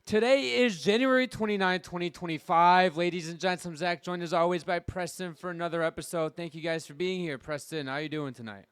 Today is January 29, 2025. Ladies and gents, I'm Zach, joined as always by Preston for another episode. Thank you guys for being here. Preston, how you doing tonight?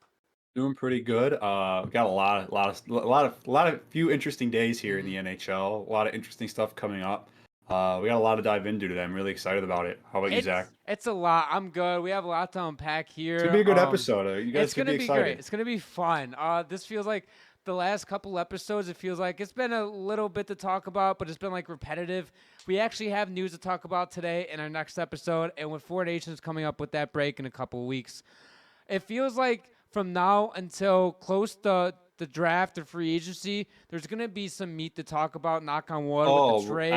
Doing pretty good. We got a few interesting days here in the NHL. A lot of interesting stuff coming up. We got a lot to dive into today. I'm really excited about it. How about you, Zach? It's a lot. I'm good. We have a lot to unpack It's gonna here. be a good episode. You guys It's should be gonna be great. excited. It's gonna be fun. This feels like the last couple episodes. It feels like it's been a little bit to talk about, but it's been like repetitive. We actually have news to talk about today in our next episode, and with Four Nations coming up with that break in a couple of weeks, it feels like from now until close to the draft or free agency, there's going to be some meat to talk about, knock on wood, with the trade.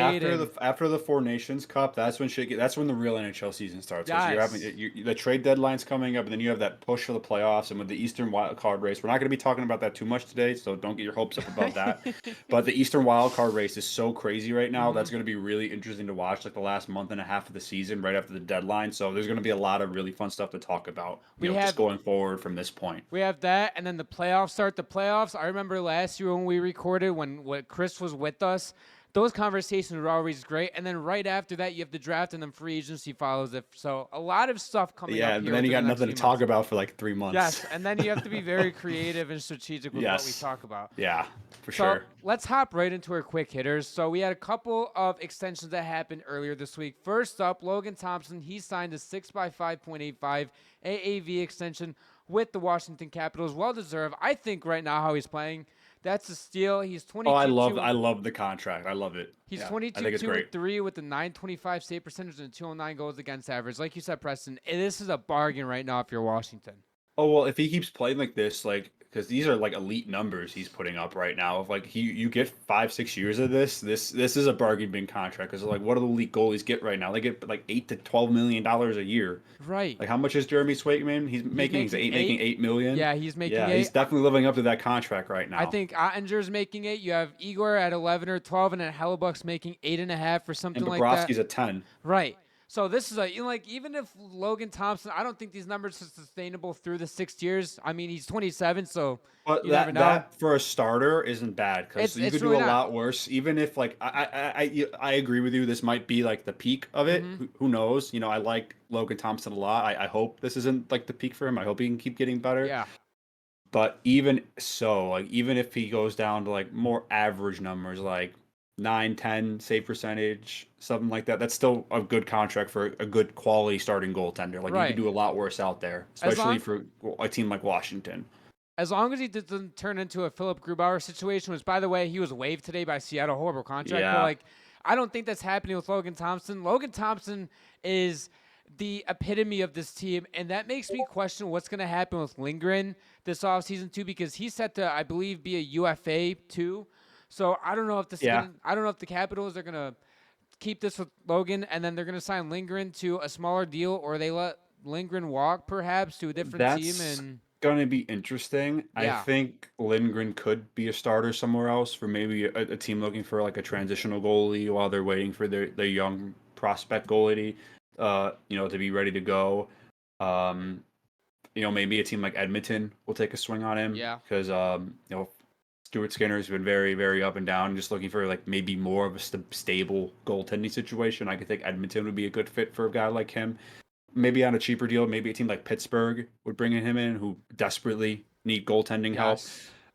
After the Four Nations Cup, that's when that's when the real NHL season starts. Because Yes. you're having the trade deadline's coming up, and then you have that push for the playoffs, and with the Eastern Wild Card race, we're not going to be talking about that too much today, so don't get your hopes up about that. But the Eastern Wild Card race is so crazy right now. That's going to be really interesting to watch, like the last month and a half of the season, right after the deadline. So there's going to be a lot of really fun stuff to talk about. Just going forward from this point. We have that, and then the playoffs start. The playoffs, I remember last year when we recorded, when Chris was with us, those conversations were always great. And then right after that, you have the draft, and then free agency follows it. So a lot of stuff coming up here. Yeah, and then you got nothing to talk about for like 3 months. Yes, and then you have to be very creative and strategic with what we talk about. Yeah, for sure. Let's hop right into our quick hitters. So we had a couple of extensions that happened earlier this week. First up, Logan Thompson. He signed a 6x5.85 AAV extension with the Washington Capitals. Well deserved. I think right now how he's playing, that's a steal. He's 22. Oh, I love the contract. I love it. He's yeah, 22-3 with a 925 save percentage and 209 goals against average. Like you said, Preston, this is a bargain right now if you're Washington. Oh, well, if he keeps playing like this, because these are like elite numbers he's putting up right now. If like you get 5-6 years of this is a bargain bin contract. Because like, what do the elite goalies get right now? They get like $8 to $12 million a year. Right. Like, how much is Jeremy Swayman? He's making $8 million. Yeah, he's making $8. Yeah, he's definitely living up to that contract right now. I think Ottinger's making $8. You have Igor at 11 or 12, and then Hellebuck's making 8.5 or something like that. And Bobrovsky's at 10. Right. So this is even if Logan Thompson, I don't think these numbers are sustainable through the 6 years. I mean, he's 27, so you never know. That for a starter isn't bad, because you could really do a lot worse. Even if like I agree with you, this might be like the peak of it. Who knows? I like Logan Thompson a lot. I hope this isn't like the peak for him. I hope he can keep getting better. Yeah. But even so, like even if he goes down to like more average numbers, like 9-10 save percentage, something like that, that's still a good contract for a good quality starting goaltender. Like, you can do a lot worse out there, especially for a team like Washington. As long as he doesn't turn into a Philip Grubauer situation, which, by the way, he was waived today by Seattle. Horrible contract. Yeah. But, like, I don't think that's happening with Logan Thompson. Logan Thompson is the epitome of this team, and that makes me question what's going to happen with Lindgren this offseason, too, because he's set to, I believe, be a UFA, too. So I don't know if I don't know if the Capitals are gonna keep this with Logan, and then they're gonna sign Lindgren to a smaller deal, or they let Lindgren walk perhaps to a different team. And gonna be interesting. Yeah. I think Lindgren could be a starter somewhere else for maybe a team looking for like a transitional goalie while they're waiting for their young prospect goalie, to be ready to go. Maybe a team like Edmonton will take a swing on him. Yeah. Because Stuart Skinner's been very, very up and down. Just looking for like maybe more of a stable goaltending situation. I could think Edmonton would be a good fit for a guy like him. Maybe on a cheaper deal. Maybe a team like Pittsburgh would bring him in, who desperately need goaltending help.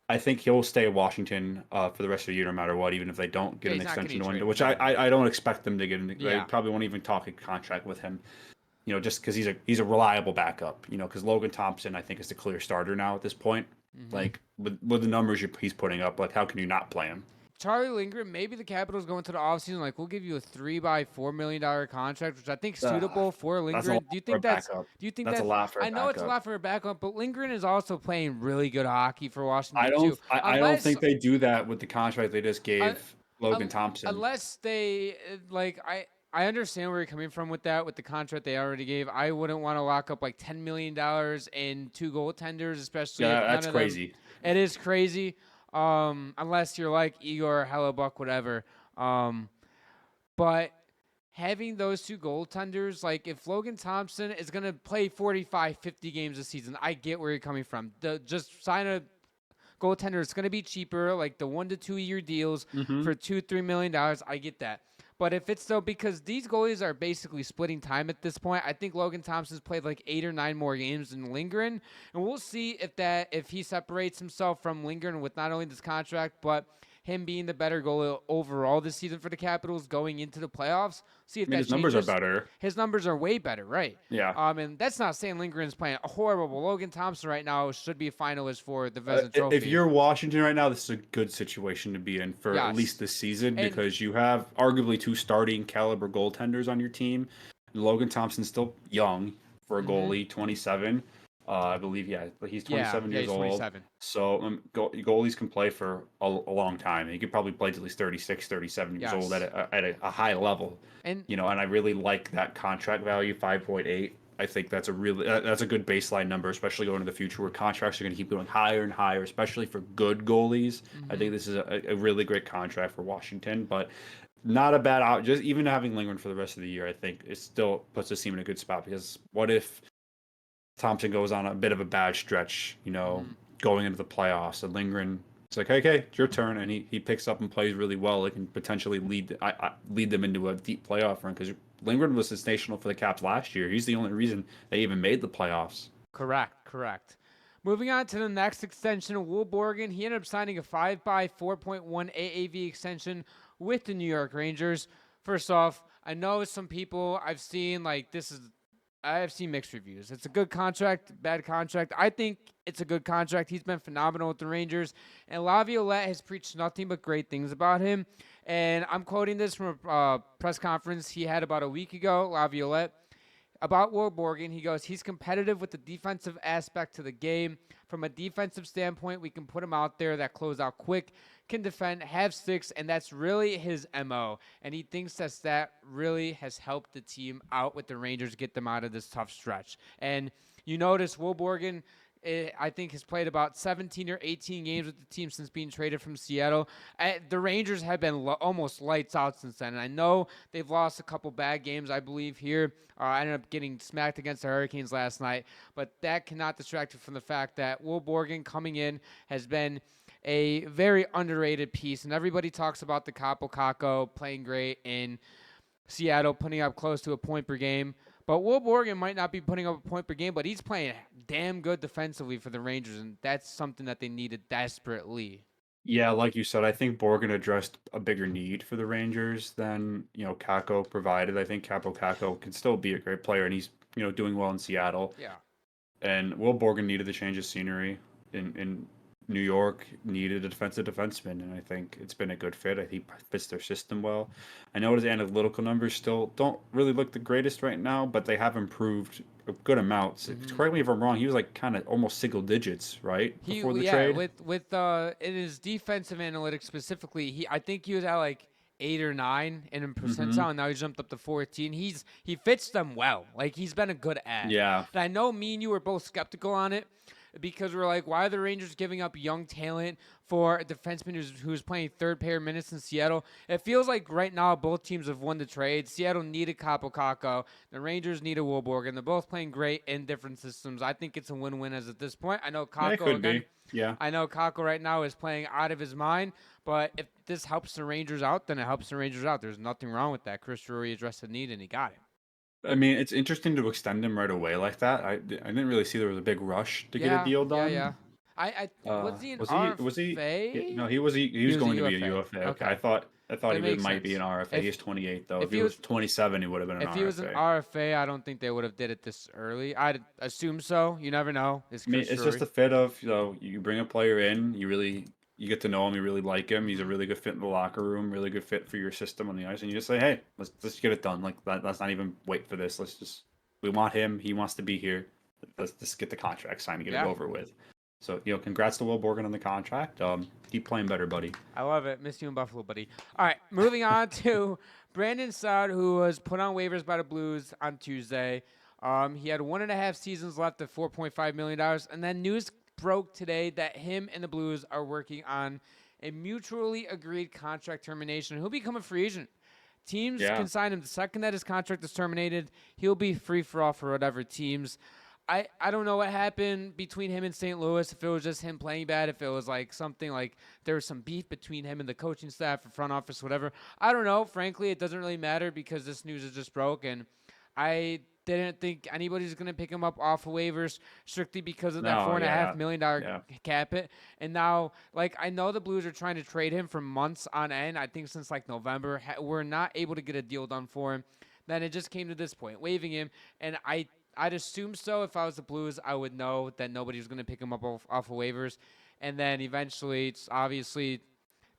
I think he'll stay in Washington for the rest of the year, no matter what, even if they don't get an extension window, which I don't expect them to get. They probably won't even talk a contract with him. Just because he's a reliable backup. Because Logan Thompson, I think, is the clear starter now at this point. Like, with the numbers he's putting up, like, how can you not play him? Charlie Lindgren, maybe the Capitals go into the offseason, like, we'll give you a $3 by $4 million contract, which I think is suitable for Lindgren. Do you think that's a lot for a backup? I know it's a lot for a backup, but Lindgren is also playing really good hockey for Washington, too. I don't think they do that with the contract they just gave Logan Thompson. Unless they, I understand where you're coming from with that, with the contract they already gave. I wouldn't want to lock up like $10 million in two goaltenders, especially. Yeah, that's crazy. It is crazy, unless you're like Igor, Hellebuck, whatever. But having those two goaltenders, like if Logan Thompson is going to play 45, 50 games a season, I get where you're coming from. Just sign goaltender, it's going to be cheaper, like the 1 to 2 year deals Mm-hmm. for $2-3 million. I get that. But if it's though, because these goalies are basically splitting time at this point, I think Logan Thompson's played like 8 or 9 more games than Lindgren, and we'll see if he separates himself from Lindgren with not only this contract but him being the better goalie overall this season for the Capitals going into the playoffs. See if I mean, that his numbers are changes. better. His numbers are way better, right? Yeah. And that's not saying Lindgren's playing horrible. Logan Thompson right now should be a finalist for the Vezina If Trophy. you're Washington right now, this is a good situation to be in for at Yes. least this season And because you have arguably 2 starting caliber goaltenders on your team. Logan Thompson's still young for a goalie, 27. I believe, he's 27 years he's old. 27. So goalies can play for a long time. He could probably play till he's 36, 37 years old Yes. at a high level. And And I really like that contract value, 5.8. I think that's a good baseline number, especially going into the future where contracts are going to keep going higher and higher, especially for good goalies. I think this is a really great contract for Washington, but not a bad out. Just even having Lindgren for the rest of the year, I think it still puts the team in a good spot because what if Thompson goes on a bit of a bad stretch, going into the playoffs, and Lindgren, it's like, okay, it's your turn, and he picks up and plays really well. It can potentially lead them into a deep playoff run because Lindgren was sensational for the Caps last year. He's the only reason they even made the playoffs. Correct. Moving on to the next extension, Will Borgen. He ended up signing a 5x4.1 AAV extension with the New York Rangers. First off, I know some people I've seen I have seen mixed reviews. It's a good contract, bad contract. I think it's a good contract. He's been phenomenal with the Rangers. And Laviolette has preached nothing but great things about him. And I'm quoting this from a press conference he had about a week ago, Laviolette. About Will Borgen, he goes, he's competitive with the defensive aspect to the game. From a defensive standpoint, we can put him out there that close out quick, can defend, have sticks, and that's really his MO. And he thinks that really has helped the team out with the Rangers, get them out of this tough stretch. And you notice Will Borgen, I think, has played about 17 or 18 games with the team since being traded from Seattle. The Rangers have been almost lights out since then. And I know they've lost a couple bad games, I believe, here. I ended up getting smacked against the Hurricanes last night. But that cannot distract you from the fact that Will Borgen coming in has been a very underrated piece. And everybody talks about the Capo Caco playing great in Seattle, putting up close to a point per game. But Will Borgen might not be putting up a point per game, but he's playing damn good defensively for the Rangers, and that's something that they needed desperately. Yeah, like you said, I think Borgen addressed a bigger need for the Rangers than, Kako provided. I think Capo Kako can still be a great player, and he's, doing well in Seattle. Yeah. And Will Borgen needed the change of scenery in New York, needed a defensive defenseman, and I think it's been a good fit. I think he fits their system well. I know his analytical numbers still don't really look the greatest right now, but they have improved a good amount. Correct me if I'm wrong. He was like kind of almost single digits, right, before the trade? with in his defensive analytics specifically, I think he was at like 8 or 9 in percentile, and now he jumped up to 14. He fits them well. Like, he's been a good ad. Yeah. And I know me and you were both skeptical on it because we're like, why are the Rangers giving up young talent for a defenseman who's playing third pair minutes in Seattle? It feels like right now both teams have won the trade. Seattle needed Capo Caco. The Rangers needed Will Borgen. They're both playing great in different systems. I think it's a win-win as at this point. I know Caco It could be. Yeah. I know Kako right now is playing out of his mind, but if this helps the Rangers out, then it helps the Rangers out. There's nothing wrong with that. Chris Drury addressed the need, and he got it. I mean, it's interesting to extend him right away like that. I didn't really see there was a big rush to get a deal done. Yeah. Was he an was RFA? Was he? No, he was going to be a UFA. Okay. I thought he might be an RFA. He's 28 though. If he was 27, he would have been an RFA. If he was an RFA, I don't think they would have did it this early. I'd assume so. You never know. It's just a fit of, you bring a player in, you get to know him, you really like him. He's a really good fit in the locker room, really good fit for your system on the ice, and you just say, hey, let's get it done. Like, let's not even wait for this. We want him. He wants to be here. Let's just get the contract signed and get it over with. So, congrats to Will Borgen on the contract. Keep playing better, buddy. I love it. Miss you in Buffalo, buddy. All right, moving on to Brandon Saad, who was put on waivers by the Blues on Tuesday. He had 1.5 seasons left at $4.5 million, and then news broke today that him and the Blues are working on a mutually agreed contract termination. He'll become a free agent. Teams can sign him the second that his contract is terminated. He'll be free for all for whatever teams. I don't know what happened between him and St. Louis. If it was just him playing bad, if it was like something like there was some beef between him and the coaching staff or front office, whatever. I don't know. Frankly, it doesn't really matter because this news is just broke, and I didn't think anybody's gonna pick him up off of waivers strictly because of that No, $4.5 million yeah, cap it. And now, like, I know the Blues are trying to trade him for months on end. I think since like November, we're not able to get a deal done for him. Then it just came to this point, waiving him, and I'd assume so. If I was the Blues, I would know that nobody was going to pick him up off of waivers. And then eventually, it's obviously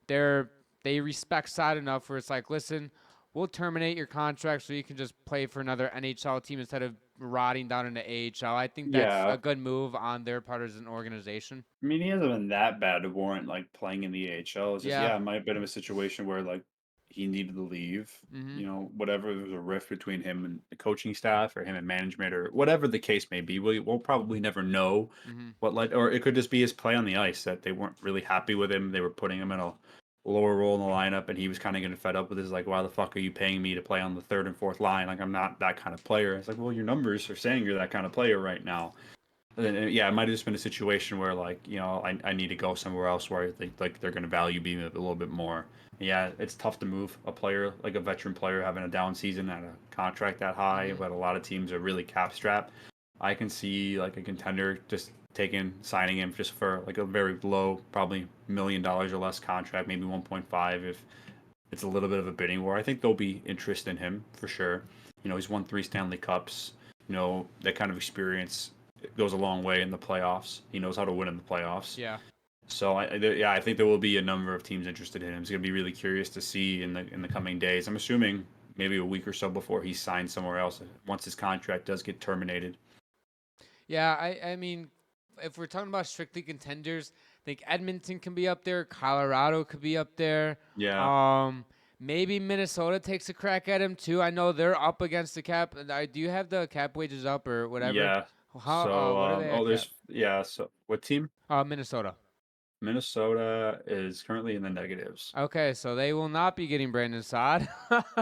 they respect Saad enough where it's like, listen, we'll terminate your contract so you can just play for another NHL team instead of rotting down in the AHL. I think that's yeah. a good move on their part as an organization. I mean, he hasn't been that bad to warrant like playing in the AHL. It's just Yeah. yeah, it might have been a situation where like he needed to leave. Mm-hmm. You know, whatever there was a rift between him and the coaching staff or him and management or whatever the case may be. We'll probably never know Mm-hmm. what led, or it could just be his play on the ice that they weren't really happy with him. They were putting him in a lower role in the lineup, and he was kind of getting fed up with his like, why the fuck are you paying me to play on the third and fourth line? Like I'm not that kind of player. It's like, well, your numbers are saying you're that kind of player right now. Yeah, it might have just been a situation where like I need to go somewhere else where I think like they're going to value me a little bit more. Yeah, it's tough to move a player like a veteran player having a down season at a contract that high, Mm-hmm. but a lot of teams are really cap strapped. I can see like a contender just signing him just for like a very low, probably $1 million or less contract, maybe 1.5 if it's a little bit of a bidding war. I think there'll be interest in him for sure. He's won 3 Stanley Cups. That kind of experience goes a long way in the playoffs. He knows how to win in the playoffs. Yeah. So I think there will be a number of teams interested in him. It's going to be really curious to see in the coming days. I'm assuming maybe a week or so before he signs somewhere else once his contract does get terminated. Yeah, I mean, if we're talking about strictly contenders, I think Edmonton can be up there. Colorado could be up there. Yeah, Um, Maybe Minnesota takes a crack at him too. I know they're up against the cap. Do you have the cap wages up or whatever? yeah. How? So What are they at cap? there's yeah. So what team? Minnesota. Minnesota is currently in the negatives. Okay, so they will not be getting Brandon Saad.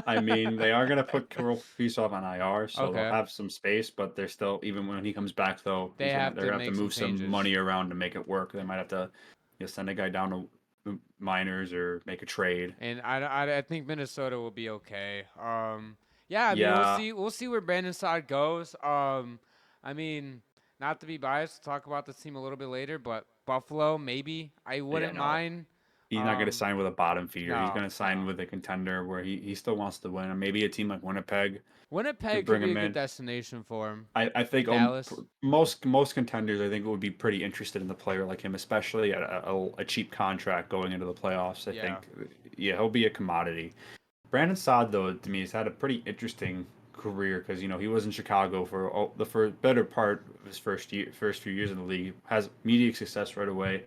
I mean, they are going to put Kirill Kaprizov on IR, so they'll Okay, have some space. But they're still, even when he comes back, though, they have they're to gonna have to make some move some changes. money around to make it work. They might have to send a guy down to minors or make a trade. And I think Minnesota will be okay. Yeah, I mean we'll Yeah, see where Brandon Saad goes. I mean, not to be biased, talk about this team a little bit later, but Buffalo maybe I yeah, wouldn't no, mind. he's not going to Um, sign with a bottom feeder. He's no, going to sign no. with a contender where he still wants to win. Or maybe a team like Winnipeg could Winnipeg could bring be a him good in. destination for him. I think Dallas. most contenders I think would be pretty interested in the player like him, especially at a cheap contract going into the playoffs. I Yeah. think yeah he'll be a commodity. Brandon Saad though to me has had a pretty interesting career because he was in Chicago for the better part of his first few years in the league. Has immediate success right away.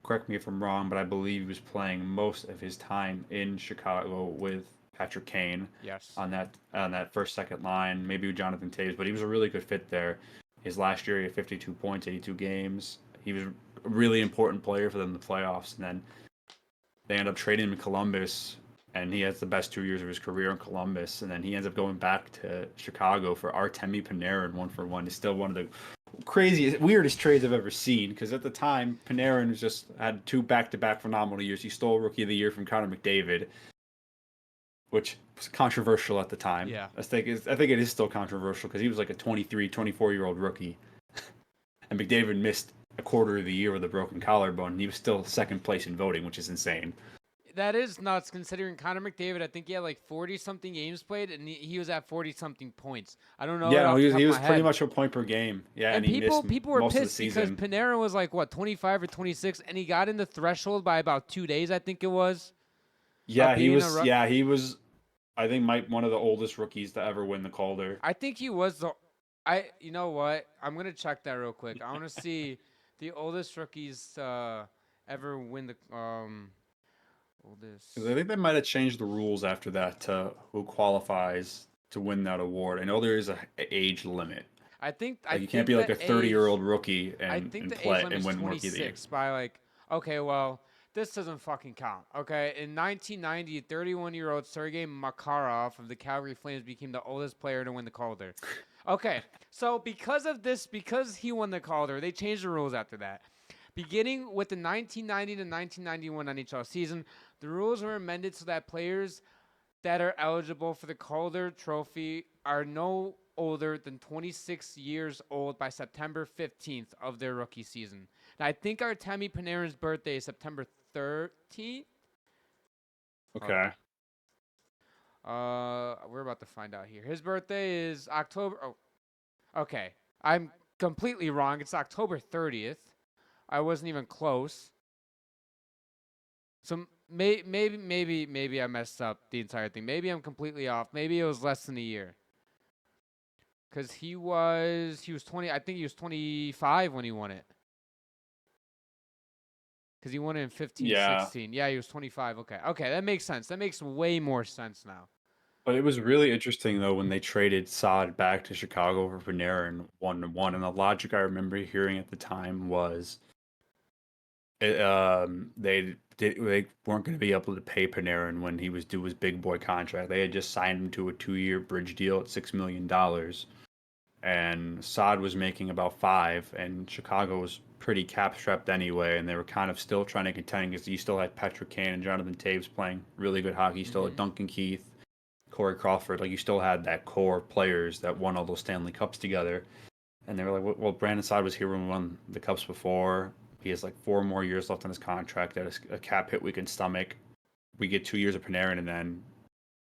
Correct me if I'm wrong, but I believe he was playing most of his time in Chicago with Patrick Kane Yes. on that first second line, maybe with Jonathan Toews, but he was a really good fit there. His last year he had 52 points, 82 games. He was a really important player for them in the playoffs, and then they end up trading him to Columbus, and he has the best 2 years of his career in Columbus, and then he ends up going back to Chicago for Artemi Panarin 1-for-1. It's still one of the craziest, weirdest trades I've ever seen. Because at the time, Panarin just had 2 back-to-back phenomenal years. He stole Rookie of the Year from Connor McDavid, which was controversial at the time. Yeah. I think it is still controversial because he was like a 23, 24-year-old rookie, and McDavid missed a quarter of the year with a broken collarbone. And he was still second place in voting, which is insane. That is nuts considering Connor McDavid. I think he had like 40 something games played, and he was at 40 something points. I don't know it Yeah, no, off the he was, top he of was my pretty head. much a point per game. Yeah, And and he missed people were most of the pissed because season. Panarin was like what 25 or 26, and he got in the threshold by about 2 days. I think it was of Yeah, he being a. was. Yeah, he was. I think one of the oldest rookies to ever win the Calder. I think he was the. You know what? I'm gonna check that real quick. I want to see the oldest rookies ever win the Because I oldest. think they might have changed the rules after that to who qualifies to win that award. I know there is a age limit. I Like you can't think be like the a 30-year-old age. rookie I and think and the age play limit and is win Rookie of the Year. 26 by like, okay, well, this doesn't fucking count. Okay, in 1990, 31-year-old Sergei Makarov of the Calgary Flames became the oldest player to win the Calder. Okay, so because of this, because he won the Calder, they changed the rules after that. Beginning with the 1990 to 1991 NHL season, the rules were amended so that players that are eligible for the Calder Trophy are no older than 26 years old by September 15th of their rookie season. Now, I think Artemi Panarin's birthday is September 13th. Hold Okay. on. We're about to find out here. His birthday is October. Oh, okay. I'm completely wrong. It's October 30th. I wasn't even close. So maybe I messed up the entire thing. Maybe I'm completely off. Maybe it was less than a year. Cause he was 20. I think he was 25 when he won it. Cause he won it in 15, Yeah. 16. Yeah, he was 25. Okay, that makes sense. That makes way more sense now. But it was really interesting though when they traded Saad back to Chicago for Panarin 1-1, and the logic I remember hearing at the time was they weren't going to be able to pay Panarin when he was due his big boy contract. They had just signed him to a 2-year bridge deal at $6 million, and Saad was making about five, and Chicago was pretty cap strapped anyway, and they were kind of still trying to contend because you still had Patrick Kane and Jonathan Taves playing really good hockey. You still had Hmm. Duncan Keith, Corey Crawford. Like you still had that core of players that won all those Stanley Cups together. And they were like, well, Brandon Saad was here when we won the Cups before. He has like 4 more years left on his contract at a cap hit we can stomach. We get 2 years of Panarin, and then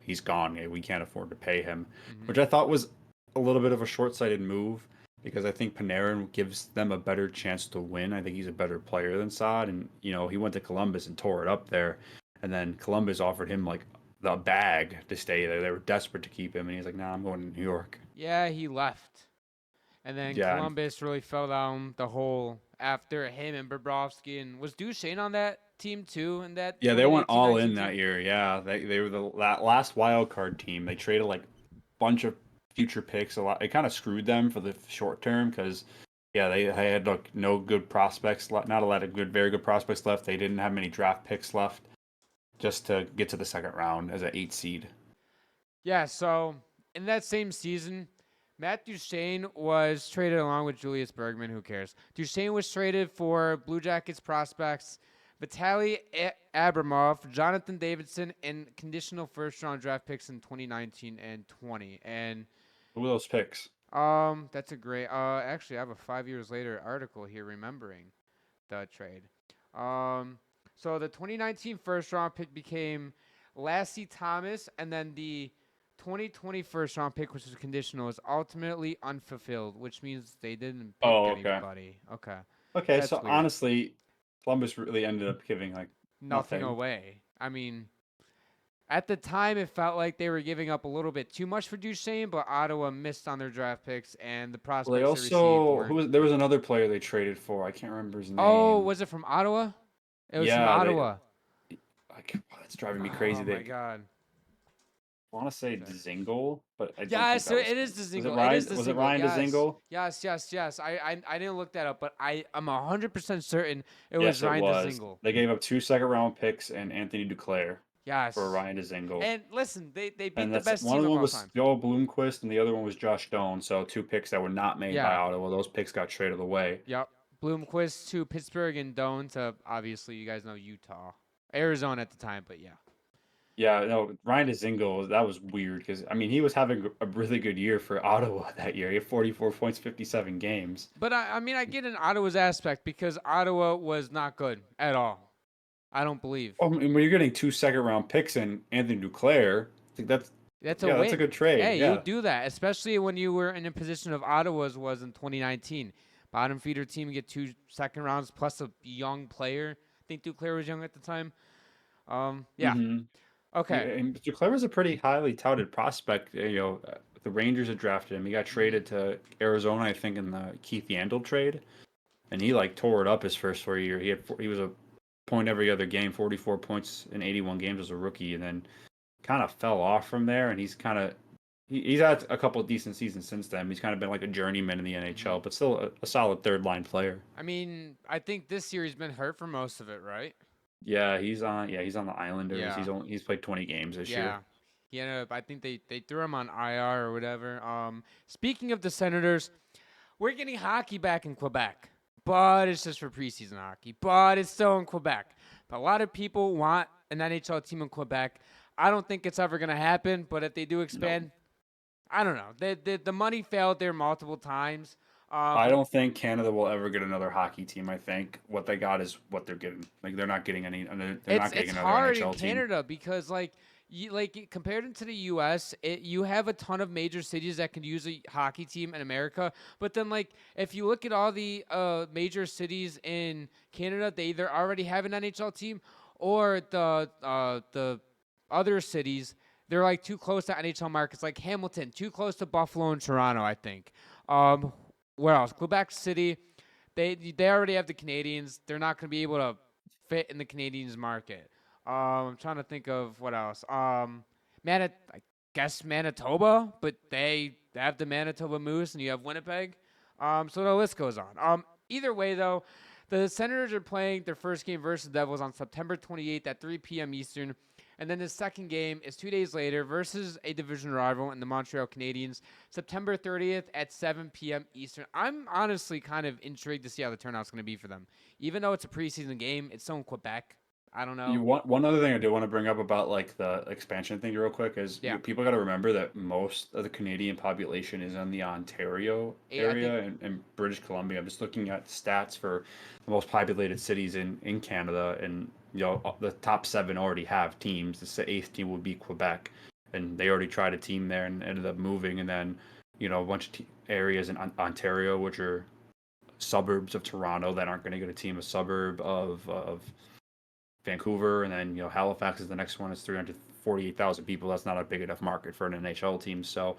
he's gone. We can't afford to pay him, Hmm. which I thought was a little bit of a short-sighted move because I think Panarin gives them a better chance to win. I think he's a better player than Saad, and he went to Columbus and tore it up there, and then Columbus offered him like the bag to stay there. They were desperate to keep him, and he's like, "Nah, I'm going to New York." Yeah, he left. And then Yeah, and Columbus really fell down the hole after him and Bobrovsky. And was Duchesne on that team too in that yeah, they went all 2018-19 in team? that year. Yeah, they were that last wild card team. They traded like a bunch of future picks. A lot. It kind of screwed them for the short term because yeah, they had like no good prospects. Not a lot of very good prospects left. They didn't have many draft picks left just to get to the second round as an 8 seed. Yeah, so in that same season, Matt Duchesne was traded along with Julius Bergman. Who cares? Duchesne was traded for Blue Jackets prospects Vitaly Abramov, Jonathan Davidson, and conditional first round draft picks in 2019 and 20. And Who were those picks? that's a great. Actually, I have a 5 years later article here remembering the trade. Um, so the 2019 first round pick became Lassie Thomas, and then the 2020 first round pick, which was conditional, is ultimately unfulfilled, which means they didn't pick Oh, okay. anybody. Okay, Okay, that's so weird. honestly, Columbus really ended up giving like Nothing nothing. away. I mean, at the time, it felt like they were giving up a little bit too much for Duchesne, but Ottawa missed on their draft picks, and the Well, they prospects they received also weren't. there was another player they traded for. I can't remember his Oh, name. was it from Ottawa? It was from Yeah, they Ottawa. like it's driving me crazy. Oh They my god. want to say Dzingel, but I don't think Yes, that was it is him. the Was it single. It is Ryan? the Was it single. Ryan Yes, Dzingel? yes. I didn't look that up, but I'm 100% certain it was Yes, it Ryan was. DeZingle. They gave up 2 second-round picks and Anthony Duclair for Yes. Ryan Dzingel. And listen, they beat And the that's best one of team them of all was time. Joel Bloomquist, and the other one was Josh Doan. So 2 picks that were not made by Yeah. Ottawa. Those picks got traded away. Yep. Bloomquist to Pittsburgh and Doan to obviously you guys know Utah, Arizona at the time, but yeah. Yeah, no, Ryan Dzingel, that was weird because I mean he was having a really good year for Ottawa that year. He had 44 points, 57 games. But I mean I get in Ottawa's aspect because Ottawa was not good at all. I don't believe. Oh, and when you're getting 2 second-round picks and Anthony Duclair, I think That's a that's a win. good trade. Hey, you Yeah, do that, especially when you were in a position of Ottawa's was in 2019. Bottom feeder team get 2 second rounds plus a young player. I think Duclair was young at the time. Yeah. hmm Yeah, Okay. and Duclair was a pretty highly touted prospect. The Rangers had drafted him. He got Hmm. traded to Arizona, I think, in the Keith Yandle trade, and he like tore it up his first 4 year. He was a point every other game, 44 points in 81 games as a rookie, and then kind of fell off from there. And he's had a couple of decent seasons since then. He's kind of been like a journeyman in the Hmm. NHL, but still a solid third line player. I mean, I think this year he's been hurt for most of it, right? Yeah, he's on the Islanders. Yeah. He's played 20 games this year. Yeah. Yeah, I think they threw him on IR or whatever. Speaking of the Senators, we're getting hockey back in Quebec, but it's just for preseason hockey. But it's still in Quebec. But a lot of people want an NHL team in Quebec. I don't think it's ever gonna happen. But if they do No. expand, I don't know. The money failed there multiple times. I But don't think Canada will ever get another hockey team. I think what they got is what they're getting. Like they're not getting any. They're not getting it's another hard in NHL team. Canada because compared to the U.S., you have a ton of major cities that can use a hockey team in America. But then if you look at all the major cities in Canada, they either already have an NHL team or the other cities they're like too close to NHL markets, like Hamilton, too close to Buffalo and Toronto. I think. Um, where else? Quebec City. They already have the Canadians. They're not going to be able to fit in the Canadians market. I'm trying to think of what else. I guess Manitoba, but they have the Manitoba Moose, and you have Winnipeg. So the list goes on. Either way, though, the Senators are playing their first game versus the Devils on September 28th at 3 p.m. Eastern. And then the second game is 2 days later versus a division rival in the Montreal Canadiens, September 30th at 7 p.m. Eastern. I'm honestly kind of intrigued to see how the turnout's going to be for them. Even though it's a preseason game, it's still in Quebec. I don't You know. want one other thing I do want to bring up about like the expansion thing real quick is Yeah. people got to remember that most of the Canadian population is in the Ontario I think, area and British Columbia. I'm just looking at stats for the most populated cities in Canada, and the top seven already have teams. The eighth team would be Quebec, and they already tried a team there and ended up moving, and then a bunch of areas in Ontario which are suburbs of Toronto that aren't going to get a team, a suburb of Vancouver, and then Halifax is the next one. It's 348,000 people. That's not a big enough market for an NHL team. So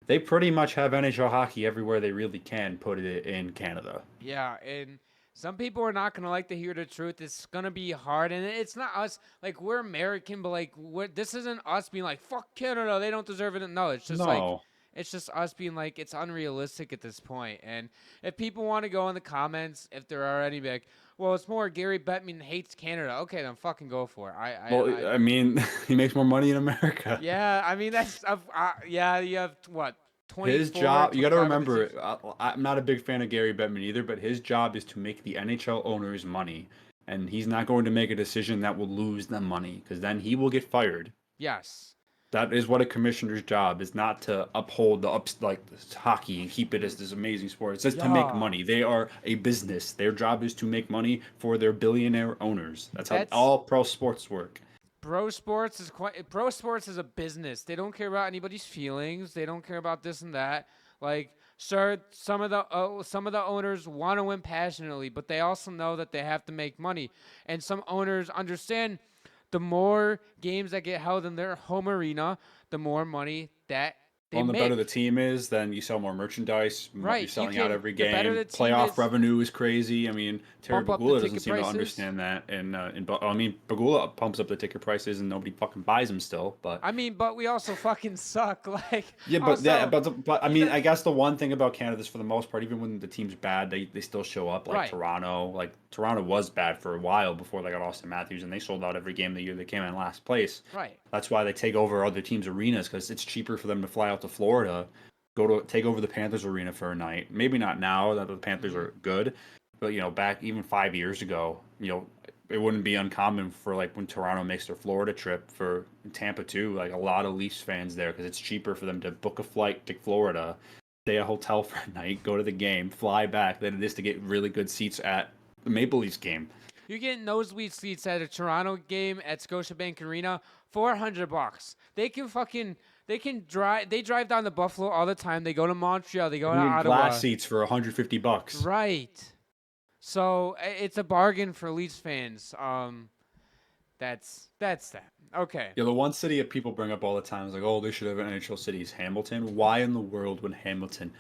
they pretty much have NHL hockey everywhere they really can put it in Canada. yeah, and some people are not gonna like to hear the truth. It's gonna be hard, and it's not us. Like we're American, but this isn't us being like fuck Canada. They don't deserve it. No, it's just No, it's just us being like it's unrealistic at this point. And if people want to go in the comments, if there are any, be like, well, it's more Gary Bettman hates Canada. Okay, then fucking go for it. well, I mean, he makes more money in America. Yeah, I mean that's yeah. You have what His 24, job, you got to 25 of the teams. remember, I'm not a big fan of Gary Bettman either, but his job is to make the NHL owners money. And he's not going to make a decision that will lose them money because then he will get fired. Yes. That is what a commissioner's job is, not to uphold this hockey and keep it as this amazing sport. It's just to make Yeah. money. They are a business. Their job is to make money for their billionaire owners. That's how That's all pro sports work. pro sports is a business. They don't care about anybody's feelings. They don't care about this and that. Like, sure, some of the owners want to win passionately, but they also know that they have to make money. And some owners understand the more games that get held in their home arena, the more money that they Well, and the better the make. team is, then you sell more merchandise. You're Right. selling out every The better game. the team Playoff is, revenue is crazy. I mean, Terry bump up the Bagula doesn't ticket seem to prices. understand that. And I mean, Bagula pumps up the ticket prices, and nobody fucking buys them still. But I mean, but we also fucking suck. Like, yeah, also, but I he's mean, a I guess the one thing about Canada is for the most part, even when the team's bad, they still show up. Like right. Toronto, Toronto was bad for a while before they got Austin Matthews, and they sold out every game the year they came in last place. Right. That's why they take over other teams' arenas because it's cheaper for them to fly out to Florida, go to take over the Panthers arena for a night. Maybe not now that the Panthers Mhm. are good, but back even 5 years ago, it wouldn't be uncommon for like when Toronto makes their Florida trip for Tampa too, like a lot of Leafs fans there because it's cheaper for them to book a flight to Florida, stay at a hotel for a night, go to the game, fly back than it is to get really good seats at the Maple Leafs game. You're getting nosebleed seats at a Toronto game at Scotiabank Arena, $400. They drive down to Buffalo all the time. They go to Montreal. They go You to can get glass Ottawa. seats for $150. Right. So it's a bargain for Leafs fans. That's that. Okay. Yeah, the one city that people bring up all the time is like, oh, they should have an NHL city is Hamilton. Why in the world would Hamilton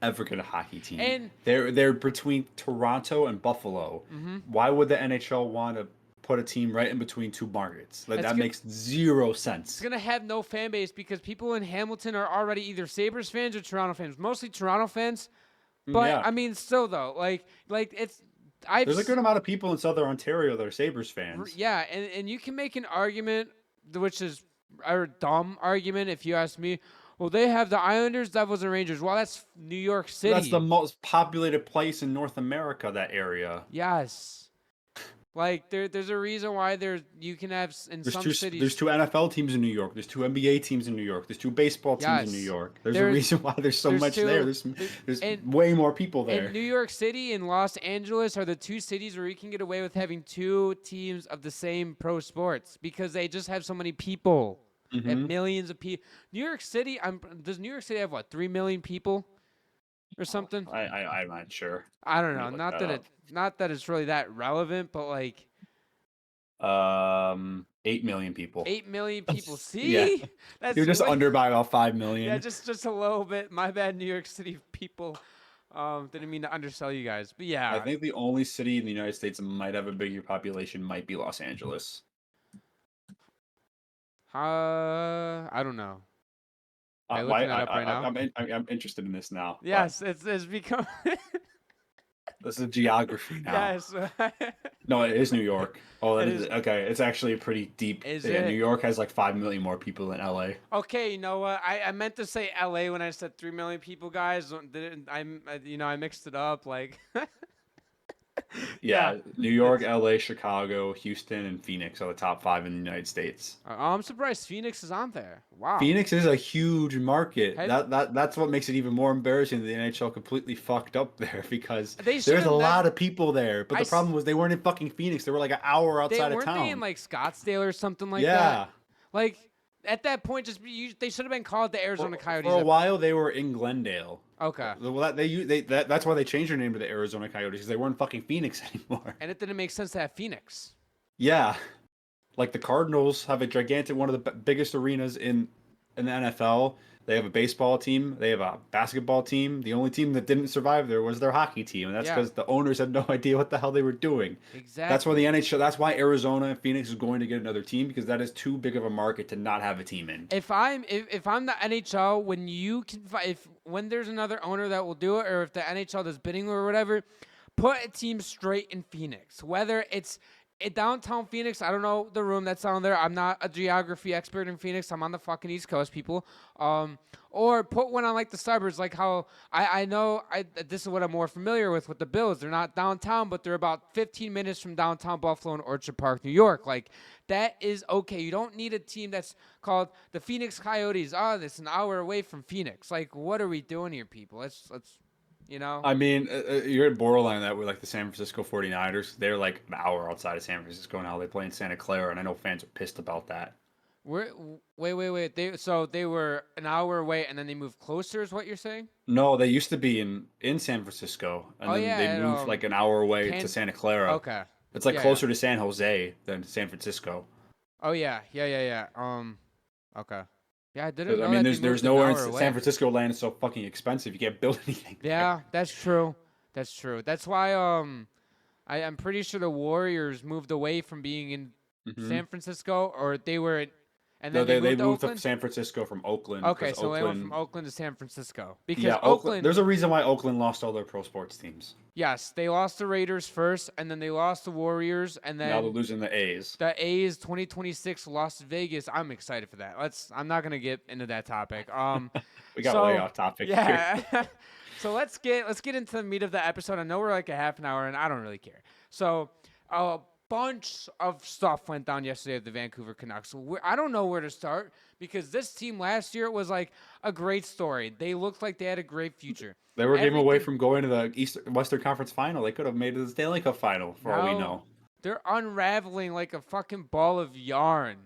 ever get a hockey team? And They're between Toronto and Buffalo. mhm. Why would the NHL want to put a team right in between two markets? Like It's that good. makes zero It's sense. gonna have no fan base because people in Hamilton are already either Sabres fans or Toronto fans. Mostly Toronto fans. But Yeah, I mean, still though, like it's I've there's a s- good amount of people in Southern Ontario that are Sabres fans. yeah, and you can make an argument which is or dumb argument if you ask me. Well, they have the Islanders, Devils, and Rangers. Well, that's New York That's the City. most populated place in North America, that area. Yes. Like there's a reason why you can have in some There's cities. two NFL teams in New York. There's two NBA teams in New York. There's two baseball teams in New Yes. York. There's a There's reason why there's so there's much there. two There's and way more people there. and New York City and Los Angeles are the two cities where you can get away with having two teams of the same pro sports because they just have so many people. And millions of people. New York City, does New York City have what, 3 million people or something? I'm not sure. I don't Let me know. look Not that that not that it's really that relevant, but like up. 8 million people. 8 million people. Yeah. See? That's You're just way- under by about 5 million. Yeah, just a little bit. My bad, New York City people. Didn't mean to undersell you guys, but yeah. I think the only city in the United States that might have a bigger population might be Los Angeles. I don't know. Are you looking that up right now? I'm interested in this now. Yes, it's become. This is geography now. Yes. No, it is New York. Oh, It it is. is. Okay, it's actually pretty deep. Is yeah, it? New York has like 5 million more people than LA. Okay, you know what? I meant to say LA when I said 3 million people, guys. I mixed it up. Like, Yeah, New York, LA, Chicago, Houston, and Phoenix are the top 5 in the United States. I'm surprised Phoenix is on there. Wow. Phoenix is a huge market. Have- That's what makes it even more embarrassing that the NHL completely fucked up there because They there's should've a lot of people there. But I the problem was they weren't in fucking Phoenix. They were like an hour outside of weren't town. they in like Scottsdale or something like yeah. that? Like at that point, they should have been called the Arizona Coyotes. For a while, they were in Glendale. Okay. Well, that's why they changed their name to the Arizona Coyotes because they weren't fucking Phoenix anymore. And it didn't make sense to have Phoenix. Yeah, like the Cardinals have a gigantic, one of the biggest arenas in the NFL. They have a baseball team. They have a basketball team. The only team that didn't survive there was their hockey team, and that's because the owners had no idea what the hell they were doing. Exactly. That's why the NHL. That's why Arizona and Phoenix is going to get another team because that is too big of a market to not have a team in. If I'm the NHL, when there's another owner that will do it, or if the NHL does bidding or whatever, put a team straight in Phoenix. Whether it's downtown Phoenix, I don't know the room that's down there. I'm not a geography expert in Phoenix. I'm on the fucking East Coast, people. Or put one on like the suburbs, like how I know this is what I'm more familiar with the Bills. They're not downtown, but they're about 15 minutes from downtown Buffalo and Orchard Park, New York. Like that is okay. You don't need a team that's called the Phoenix Coyotes. Oh, that's an hour away from Phoenix. Like, what are we doing here, people? Let's. You know? I mean, you're at borderline that with like the San Francisco 49ers. They're like an hour outside of San Francisco now. They play in Santa Clara, and I know fans are pissed about that. Wait. They were an hour away, and then they moved closer. Is what you're saying? No, they used to be in San Francisco, and then they moved like an hour away to Santa Clara. Okay. It's like closer to San Jose than San Francisco. Oh yeah. Okay. Yeah, I didn't know. I mean, that there's nowhere in San Francisco land is so fucking expensive. You can't build anything. Yeah, that's true. That's why I'm pretty sure the Warriors moved away from being in San Francisco, or they were, and then they moved to Oakland? San Francisco from Oakland. Okay, so they went from Oakland to San Francisco because Oakland. There's a reason why Oakland lost all their pro sports teams. Yes, they lost the Raiders first, and then they lost the Warriors, and then now they're losing the A's. The A's 2026 lost to Vegas. I'm excited for that. I'm not gonna get into that topic. We got way off topic. Yeah. So let's get into the meat of the episode. I know we're like a half an hour, and I don't really care. So a bunch of stuff went down yesterday at the Vancouver Canucks. I don't know where to start because this team last year was like a great story. They looked like they had a great future. They were a game away from going to the Western Conference Final. They could have made it to the Stanley Cup Final, for all we know. They're unraveling like a fucking ball of yarn.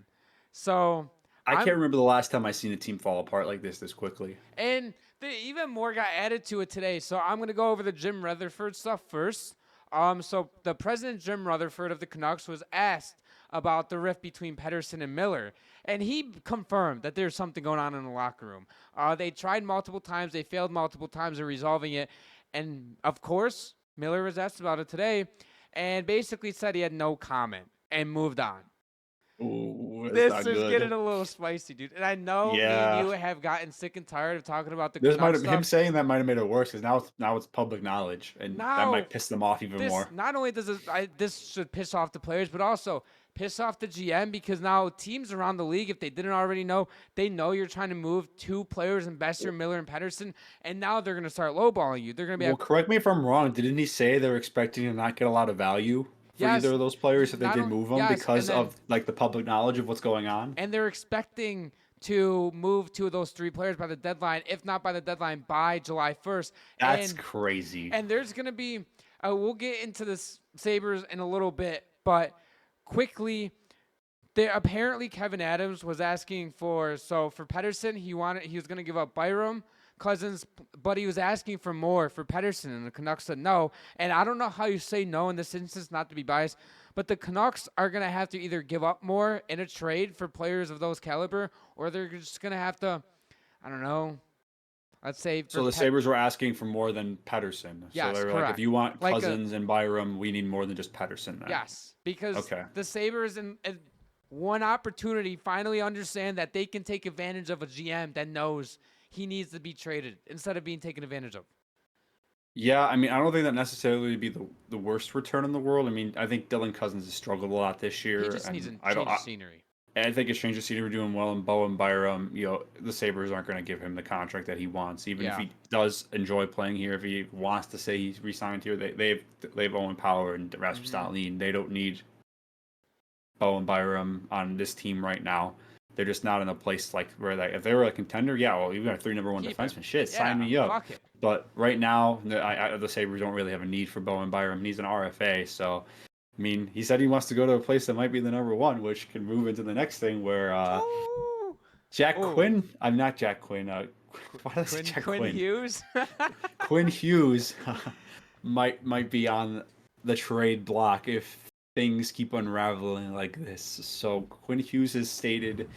So I can't remember the last time I seen a team fall apart like this quickly. And even more got added to it today. So I'm going to go over the Jim Rutherford stuff first. So the president, Jim Rutherford of the Canucks, was asked about the rift between Pettersson and Miller. And he confirmed that there's something going on in the locker room. They tried multiple times. They failed multiple times in resolving it. And, of course, Miller was asked about it today and basically said he had no comment and moved on. Ooh, that's This not is getting good. a little spicy, dude. And I know me and Yeah. you have gotten sick and tired of talking about the This might Canucks have him stuff. saying that might have made it worse because now it's public knowledge, and that Now, might piss them off even this more. not only does this should piss off the players, but also piss off the GM because now teams around the league, if they didn't already know, they know you're trying to move two players in Besser, Miller, and Pedersen, and now they're gonna start lowballing you. They're gonna be Well, like, correct me if I'm wrong. Didn't he say they were expecting to not get a lot of value for either yes, of those players if they not did only move them yes, because of like the public knowledge of what's going on? and they're expecting to move two of those three players by the deadline, if not by the deadline by July 1st, That's crazy. and there's gonna be we'll get into the Sabres in a little bit, but quickly there apparently Kevin Adams was asking for Pedersen he was gonna give up Byram Cousins, but he was asking for more for Pedersen, and the Canucks said no. And I don't know how you say no in this instance, not to be biased, but the Canucks are gonna have to either give up more in a trade for players of those caliber, or they're just gonna have to, I don't know, let's say So the Sabres were asking for more than Pedersen. So yes, they were like, if correct, you want like a Cousins and Byram, we need more than just Pedersen then. yes, because Okay. the Sabres in one opportunity finally understand that they can take advantage of a GM that knows he needs to be traded instead of being taken advantage of. Yeah, I mean, I don't think that necessarily would be the worst return in the world. I mean, I think Dylan Cousins has struggled a lot this He year, just needs and a change of scenery. I think it's strange to see him doing well in Bo and Byram. The Sabres aren't going to give him the contract that he wants, even if Yeah. he does enjoy playing here. If he wants to say he's re-signed here, they've Owen Power and Rasmus Dahlin. They don't need Bo and Byram on this team right now. They're just not in a place like where if they were a contender, yeah, well, you've got 3 number 1 Keep defensemen. him. Shit, Yeah, sign me up. fuck it. But right now, the Sabres don't really have a need for Bo and Byram. He's an RFA, so I mean, he said he wants to go to a place that might be the number 1, which can move into the next thing where Jack Oh, Quinn. I'm not Jack Quinn. Why did I say Jack Quinn Quinn? Hughes. Quinn Hughes might be on the trade block if things keep unraveling like this. So Quinn Hughes has stated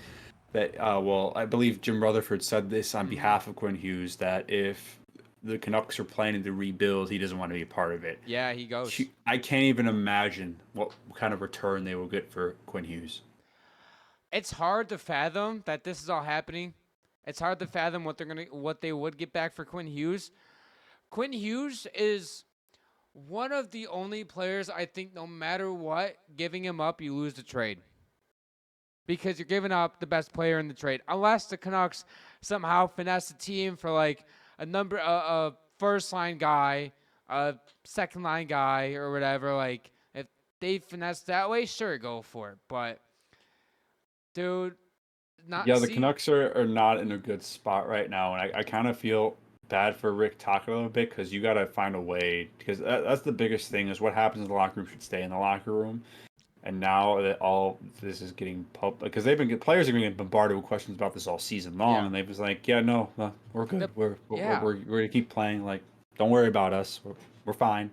that, well, I believe Jim Rutherford said this on behalf of Quinn Hughes, that if the Canucks are planning to rebuild, he doesn't want to be a part of it. Yeah, he goes. I can't even imagine what kind of return they will get for Quinn Hughes. It's hard to fathom that this is all happening. It's hard to fathom what they would get back for Quinn Hughes. Quinn Hughes is one of the only players I think no matter what, giving him up, you lose the trade. Because you're giving up the best player in the trade. Unless the Canucks somehow finesse the team for like a first line guy, a second line guy, or whatever. Like if they finesse that way, sure, go for it. But dude, The Canucks are not in a good spot right now, and I kind of feel bad for Rick Tocchet a little bit because you got to find a way, because that's the biggest thing is what happens in the locker room should stay in the locker room. And now that all this is getting public, because players are getting bombarded with questions about this all season long, and they was like, yeah, no, we're good, we're gonna keep playing, like, don't worry about us, we're fine.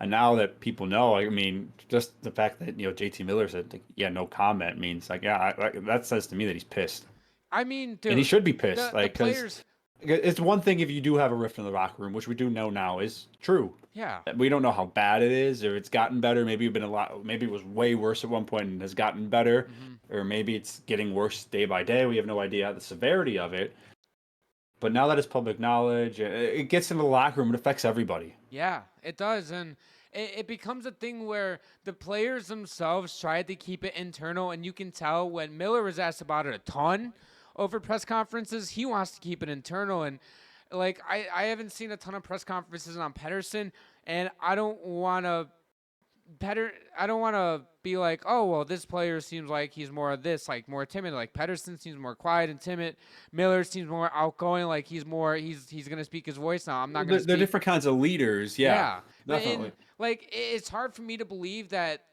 And now that people know, I mean, just the fact that JT Miller said, like, yeah, no comment means like, yeah, that says to me that he's pissed. I mean, dude, And he should be pissed, the like, because players. it's one thing if you do have a rift in the locker room, which we do know now is true. Yeah. We don't know how bad it is, or it's gotten better. Maybe maybe it was way worse at one point and has gotten better, or maybe it's getting worse day by day. We have no idea the severity of it. But now that it's public knowledge, it gets into the locker room. It affects everybody. Yeah, it does. And it becomes a thing where the players themselves try to keep it internal. And you can tell when Miller was asked about it a ton over press conferences, he wants to keep it internal. And like, I haven't seen a ton of press conferences on Pedersen, and I don't want to be like, oh, well, this player seems like he's more of this, like more timid. Like Pedersen seems more quiet and timid. Miller seems more outgoing. Like he's gonna speak his voice now. I'm not gonna. They're different kinds of leaders. Yeah, definitely. Like it's hard for me to believe that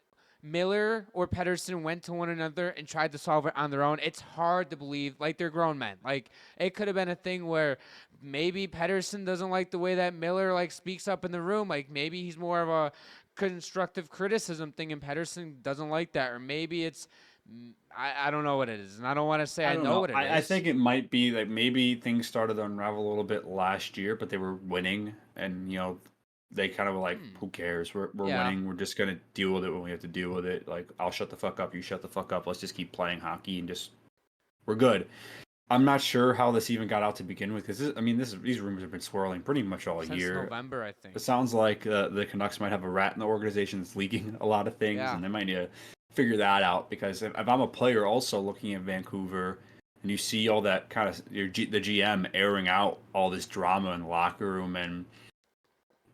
Miller or Pedersen went to one another and tried to solve it on their own. It's hard to believe. Like they're grown men. Like it could have been a thing where maybe Pedersen doesn't like the way that Miller like speaks up in the room. Like maybe he's more of a constructive criticism thing and Pedersen doesn't like that, or maybe it's I don't know what it is, and I don't want to say I know what it is. I think it might be that maybe things started to unravel a little bit last year, but they were winning, and they kind of were like, who cares? We're Yeah. winning. We're just gonna deal with it when we have to deal with it. Like, I'll shut the fuck up. You shut the fuck up. Let's just keep playing hockey and just we're good. I'm not sure how this even got out to begin with because these rumors have been swirling pretty much all Since year. November, I It think. sounds like the Canucks might have a rat in the organization that's leaking a lot of things, Yeah. and they might need to figure that out. Because if I'm a player also looking at Vancouver, and you see all that kind of the GM airing out all this drama in the locker room, and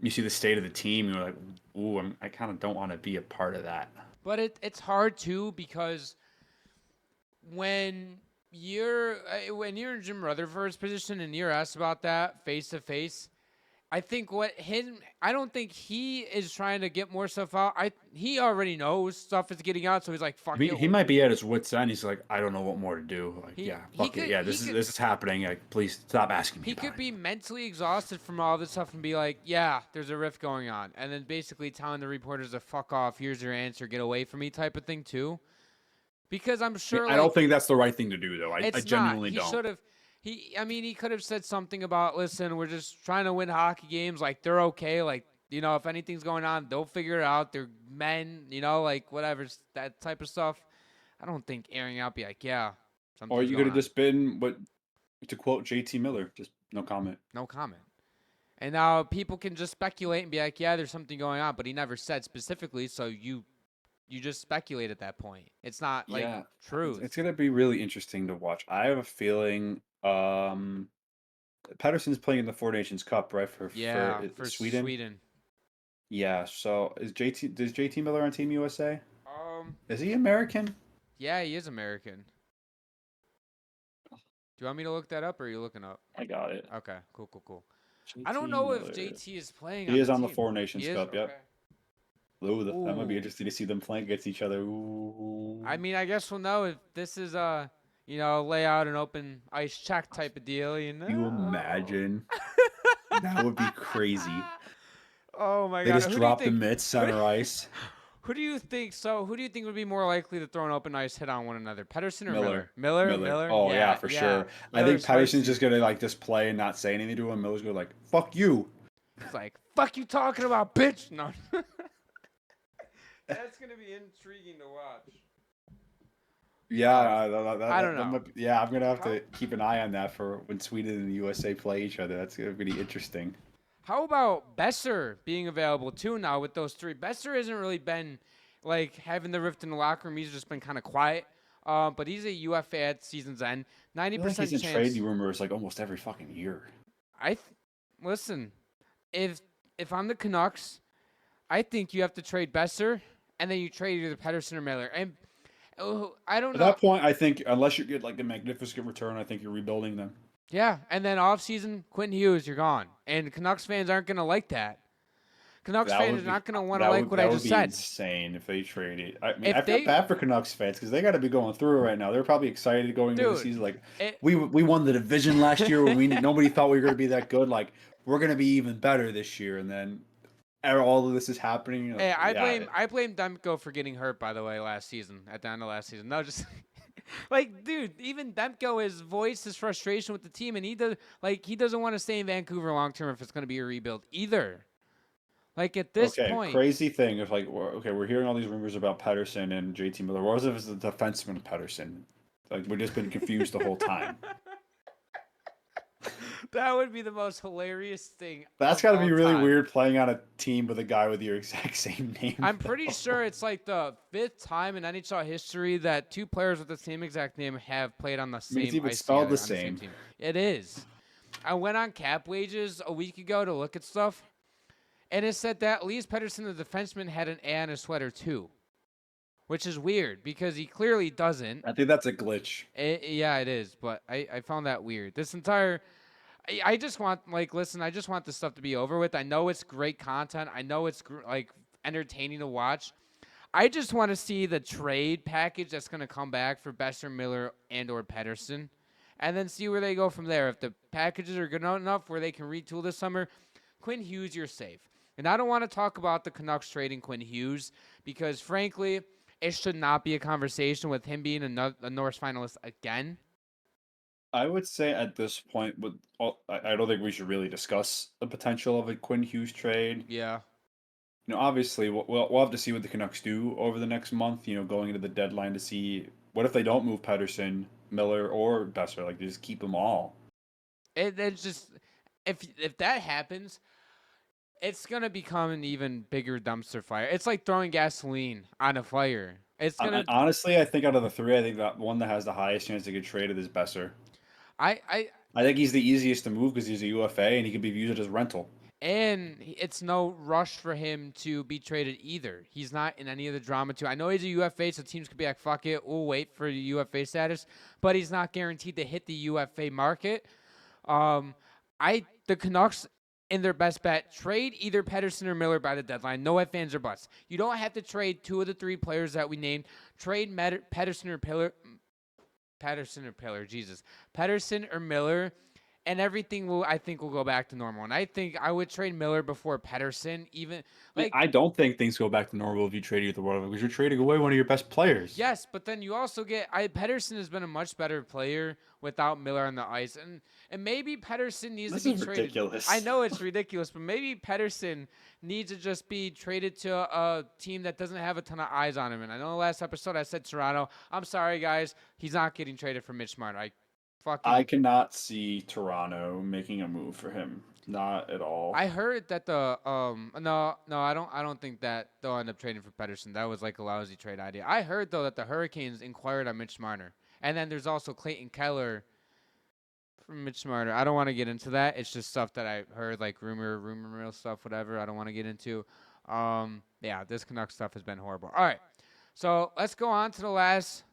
you see the state of the team, you're like, ooh, I kind of don't want to be a part of that. But it's hard too because when you're in Jim Rutherford's position and you're asked about that face to face, I don't think he is trying to get more stuff out. He already knows stuff is getting out, so he's like, I "Fuck mean, it." he might be at his wits' end. He's like, I don't know what more to do. Like, He yeah, he fuck it. could Yeah, he this is could this is happening. Like, please stop asking me he about could it. be mentally exhausted from all this stuff and be like, "Yeah, there's a rift going on," and then basically telling the reporters to fuck off. Here's your answer. Get away from me, type of thing too. Because I'm I mean, sure, I don't like, think that's the right thing to do, though. I it's not. genuinely He don't. should have. He could have said something about, listen, we're just trying to win hockey games. Like, they're okay. Like, if anything's going on, they'll figure it out. They're men, like, whatever, that type of stuff. I don't think airing out be like, yeah, Or something's you could going have on. just been what to quote JT Miller, just no comment. No comment. And now people can just speculate and be like, yeah, there's something going on, but he never said specifically, so you just speculate at that point. It's not like Yeah, truth. it's gonna be really interesting to watch. I have a feeling Pedersen's playing in the Four Nations Cup, right? For Yeah, for Sweden. Sweden. Yeah. So does JT Miller on Team USA? Um, Is he American? yeah, he is American. Do you want me to look that up, or are you looking up? I got it. Okay, cool. I don't JT know if Miller. JT is playing He on is the on the team. Four He Nations is? Cup. Okay. Yep. Ooh, that might be Ooh. interesting to see them playing against each other. Ooh. I mean, I guess we'll know if this is lay out an open ice check type of deal, You imagine? That would be crazy. Oh my They god. just drop the mitts Who, center ice. who do you think would be more likely to throw an open ice hit on one another? Pedersen or Miller? Miller. Miller? Oh yeah, Yeah, for yeah. sure. I think Miller's Patterson's feisty. just gonna like just play and not say anything to him. Miller's gonna like, fuck you. It's like, fuck you talking about, bitch. No. That's gonna be intriguing to watch. Yeah, I don't know. yeah, I'm gonna have How to keep an eye on that for when Sweden and the USA play each other. That's gonna be interesting. how about Besser being available too now with those three? Besser hasn't really been like having the rift in the locker room. He's just been kind of quiet. But he's a UFA at season's end. I feel like 90% he's in chance. trade rumors like almost every fucking year. Listen, if I'm the Canucks, I think you have to trade Besser, and then you trade either Pedersen or Miller. And I don't At know. that point, I think unless you get like a magnificent return, I think you're rebuilding them. Yeah, and then off season, Quentin Hughes, you're gone, and Canucks fans aren't gonna like that. Canucks That fans would are be not gonna want to like what I just be said. insane if they traded. I mean, I If feel they, bad for Canucks fans because they got to be going through it right now. They're probably excited going into the dude, season. Like it, we won the division last year when nobody thought we were going to be that good. Like we're going to be even better this year, and then all of this is happening. hey, I Yeah, blame Demko for getting hurt. By the way, last season at the end of last season, no, just like, dude, even Demko has voiced his frustration with the team, and he doesn't want to stay in Vancouver long term if it's gonna be a rebuild either. Like at this okay, point, crazy thing. If like, we're hearing all these rumors about Pedersen and JT Miller. What was if it's the defenseman Pedersen? Like we've just been confused the whole time. that would be the most hilarious thing That's of got to all be really time. weird playing on a team with a guy with your exact same name. I'm pretty sure it's like the 5th time in NHL history that two players with the same exact name have played on the I mean, it's same even ice spelled together the on the same same. team. It is. I went on Cap Wages a week ago to look at stuff, and it said that Elias Pettersson, the defenseman, had an A on his sweater too, which is weird because he clearly doesn't. I think that's a glitch. Yeah, it is, but I found that weird. This entire I just want, listen, I just want this stuff to be over with. I know it's great content. I know it's entertaining to watch. I just want to see the trade package that's going to come back for Besser, Miller, and or Pedersen, and then see where they go from there. If the packages are good enough where they can retool this summer, Quinn Hughes, you're safe. And I don't want to talk about the Canucks trading Quinn Hughes because, frankly, it should not be a conversation with him being a Norris finalist again. I would say at this point, I don't think we should really discuss the potential of a Quinn Hughes trade. Yeah. Obviously, we'll have to see what the Canucks do over the next month. Going into the deadline to see what if they don't move Pedersen, Miller, or Besser. Like, they just keep them all. It's just if that happens, it's gonna become an even bigger dumpster fire. It's like throwing gasoline on a fire. It's gonna. Honestly, I think out of the three, I think that one that has the highest chance to get traded is Besser. I I think he's the easiest to move because he's a UFA and he can be used as rental. and it's no rush for him to be traded either. He's not in any of the drama too. I know he's a UFA, so teams could be like, "Fuck it, we'll wait for the UFA status," but he's not guaranteed to hit the UFA market. Um, the Canucks in their best bet trade either Pedersen or Miller by the deadline. No ifs, ands, or buts. You don't have to trade two of the three players that we named. Trade Pedersen or Pillar. Pedersen or Miller, and everything I think will go back to normal. And I think I would trade Miller before Pedersen, even like I don't think things go back to normal if you trade either one of them because you're trading away one of your best players. yes, but then you also get Pedersen has been a much better player without Miller on the ice, and maybe Pedersen needs This to be is traded. ridiculous. I know it's ridiculous, but maybe Pedersen needs to just be traded to a team that doesn't have a ton of eyes on him. And I know the last episode I said Toronto. I'm sorry, guys, he's not getting traded for Mitch Marner. I cannot see Toronto making a move for him. Not at all. I heard that I don't think that they'll end up trading for Pedersen. That was like a lousy trade idea. I heard though that the Hurricanes inquired on Mitch Marner, and then there's also Clayton Keller from Mitch Marner. I don't want to get into that. It's just stuff that I heard, like rumor mill stuff, whatever. I don't want to get into. Yeah, this Canucks stuff has been horrible. All right, so let's go on to the last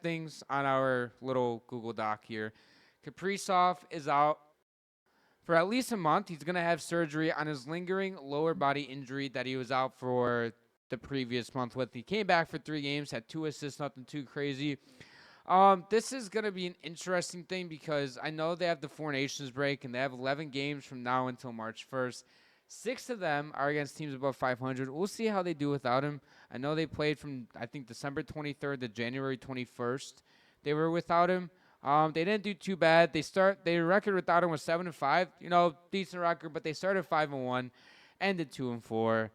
things on our little Google Doc here. Kaprizov is out for at least a month. He's going to have surgery on his lingering lower body injury that he was out for the previous month with. He came back for 3 games, had 2 assists, nothing too crazy. This is going to be an interesting thing because I know they have the Four Nations break and they have 11 games from now until March 1st. 6 of them are against teams above 500. We'll see how they do without him. I know they played from, I think, December 23rd to January 21st. They were without him. They didn't do too bad. Their record without him was 7-5. Decent record, but they started 5-1, ended 2-4.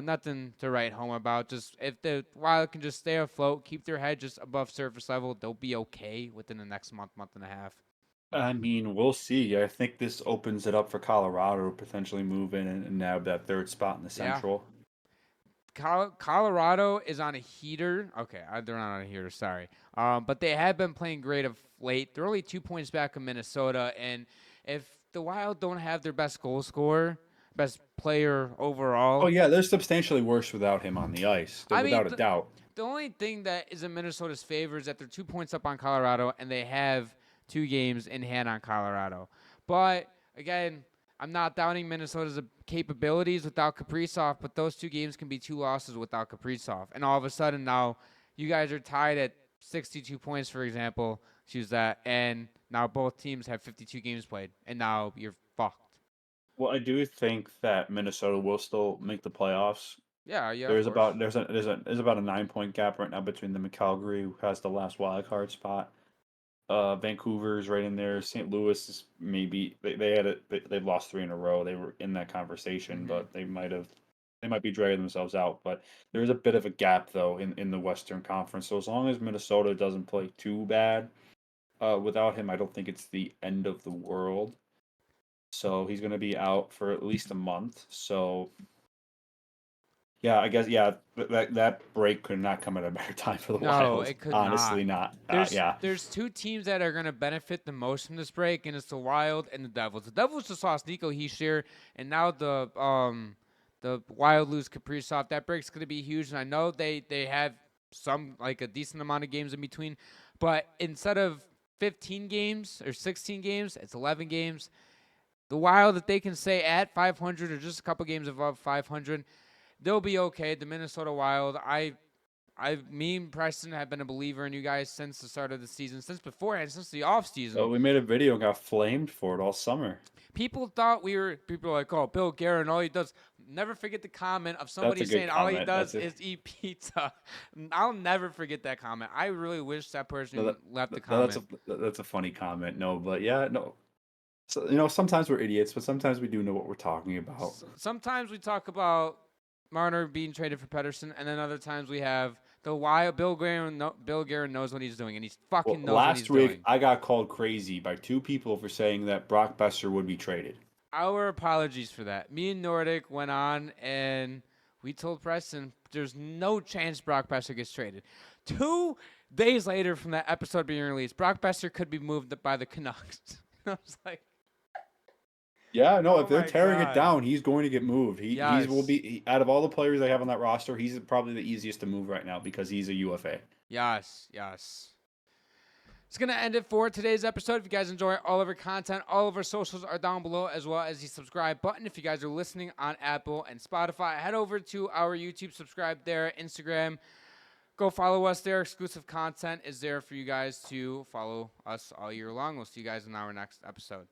Nothing to write home about. Just if the Wild can just stay afloat, keep their head just above surface level, they'll be okay within the next month and a half. I mean, we'll see. I think this opens it up for Colorado to potentially move in and nab that 3rd spot in the Central. Colorado is on a heater. Okay, they're not on a heater. Sorry, but they have been playing great of late. They're only 2 points back of Minnesota, and if the Wild don't have their best goal scorer, best player overall, Oh yeah, they're substantially worse without him on the ice, without a doubt. The only thing that is in Minnesota's favor is that they're 2 points up on Colorado, and they have 2 games in hand on Colorado. But again, I'm not doubting Minnesota's capabilities without Kaprizov, but those 2 games can be 2 losses without Kaprizov. And all of a sudden now you guys are tied at 62 points, for example. Choose that. And now both teams have 52 games played. And now you're fucked. Well, I do think that Minnesota will still make the playoffs. Yeah. There's about there's about a 9-point gap right now between them and Calgary, who has the last wild card spot. Vancouver's right in there. St. Louis is maybe they've lost 3 in a row. They were in that conversation, but they might be dragging themselves out. But there's a bit of a gap though in the Western Conference. So as long as Minnesota doesn't play too bad, without him, I don't think it's the end of the world. So he's going to be out for at least a month. So yeah, I guess that break could not come at a better time for the Wild. No, it could honestly not. There's 2 teams that are going to benefit the most from this break, and it's the Wild and the Devils. The Devils just lost Nico Hischier, and now the Wild lose Kaprizov. That break's going to be huge, and I know they have a decent amount of games in between, but instead of 15 games or 16 games, it's 11 games. The Wild, if they can stay at 500 or just a couple games above 500, they'll be okay. The Minnesota Wild, I Me and Preston have been a believer in you guys since the start of the season, since beforehand, since the off Oh, season. we made a video and got flamed for it all summer. People thought people were like, oh, Bill Guerin, all he does. Never forget the comment of That's somebody a good saying all he comment. does is eat pizza. I'll never forget that comment. I really wish that person No, left the that's comment. that's a funny comment. No, but yeah, no. So, sometimes we're idiots, but sometimes we do know what we're talking about. Sometimes we talk about Marner being traded for Pedersen, and then other times we have the why Bill Guerin knows what he's doing, and he Well, fucking knows what he's last week doing. I got called crazy by 2 people for saying that Brock Besser would be traded. Our apologies for that. Me and Nordic went on and we told Preston there's no chance Brock Besser gets traded. 2 days later from that episode being released, Brock Besser could be moved by the Canucks. I was like, Yeah, no, oh if they're my tearing it God. down, he's going to get moved. He will Yes. be out of all the players they have on that roster, he's probably the easiest to move right now because he's a UFA. Yes. It's going to end it for today's episode. If you guys enjoy all of our content, all of our socials are down below, as well as the subscribe button. If you guys are listening on Apple and Spotify, head over to our YouTube, subscribe there, Instagram. Go follow us there. Exclusive content is there for you guys to follow us all year long. We'll see you guys in our next episode.